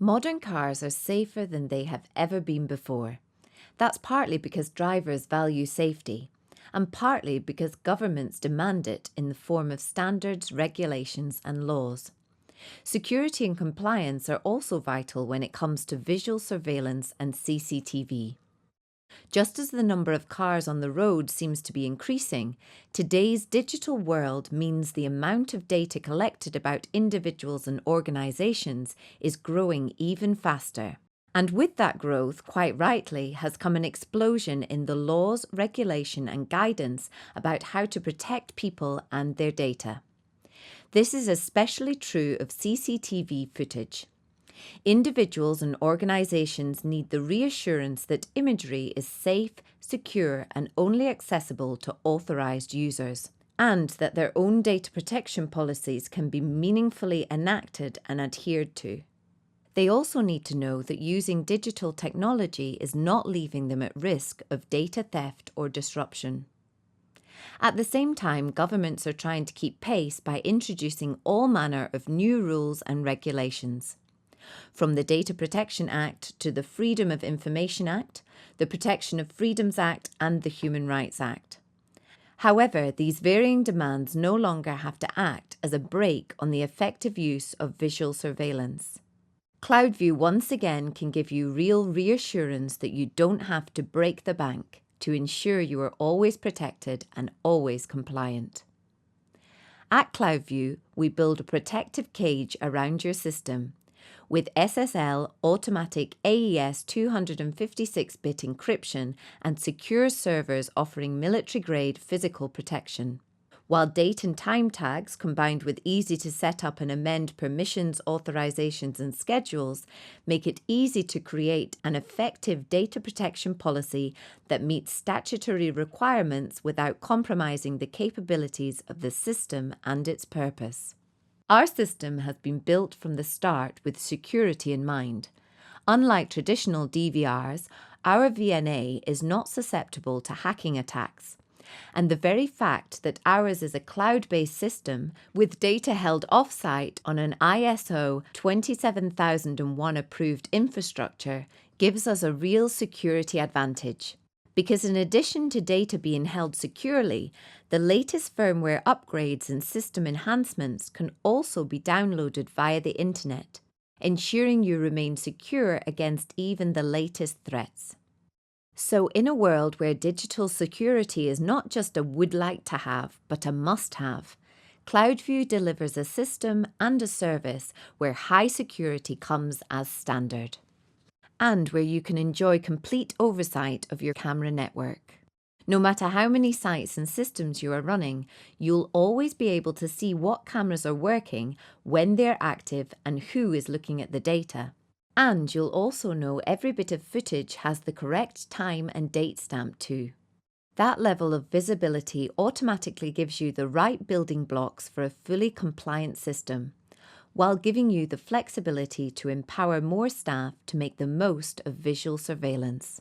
Modern cars are safer than they have ever been before. That's partly because drivers value safety, and partly because governments demand it in the form of standards, regulations, and laws. Security and compliance are also vital when it comes to visual surveillance and CCTV. Just as the number of cars on the road seems to be increasing, today's digital world means the amount of data collected about individuals and organizations is growing even faster. And with that growth, quite rightly, has come an explosion in the laws, regulation, and guidance about how to protect people and their data. This is especially true of CCTV footage. Individuals and organizations need the reassurance that imagery is safe, secure, and only accessible to authorized users, and that their own data protection policies can be meaningfully enacted and adhered to. They also need to know that using digital technology is not leaving them at risk of data theft or disruption. At the same time, governments are trying to keep pace by introducing all manner of new rules and regulations. From the Data Protection Act to the Freedom of Information Act, the Protection of Freedoms Act, and the Human Rights Act. However, these varying demands no longer have to act as a brake on the effective use of visual surveillance. Cloudview once again can give you real reassurance that you don't have to break the bank to ensure you are always protected and always compliant. At Cloudview, we build a protective cage around your system with SSL automatic AES 256-bit encryption and secure servers offering military-grade physical protection. While date and time tags combined with easy to set up and amend permissions, authorizations, and schedules make it easy to create an effective data protection policy that meets statutory requirements without compromising the capabilities of the system and its purpose. Our system has been built from the start with security in mind. Unlike traditional DVRs, our VNA is not susceptible to hacking attacks. And the very fact that ours is a cloud-based system with data held off-site on an ISO 27001 approved infrastructure gives us a real security advantage. Because in addition to data being held securely, the latest firmware upgrades and system enhancements can also be downloaded via the internet, ensuring you remain secure against even the latest threats. So in a world where digital security is not just a would like to have, but a must have, Cloudview delivers a system and a service where high security comes as standard, and where you can enjoy complete oversight of your camera network. No matter how many sites and systems you are running, you'll always be able to see what cameras are working, when they're active, and who is looking at the data. And you'll also know every bit of footage has the correct time and date stamp too. That level of visibility automatically gives you the right building blocks for a fully compliant system, while giving you the flexibility to empower more staff to make the most of visual surveillance.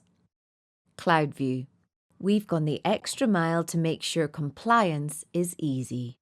Cloudview. We've gone the extra mile to make sure compliance is easy.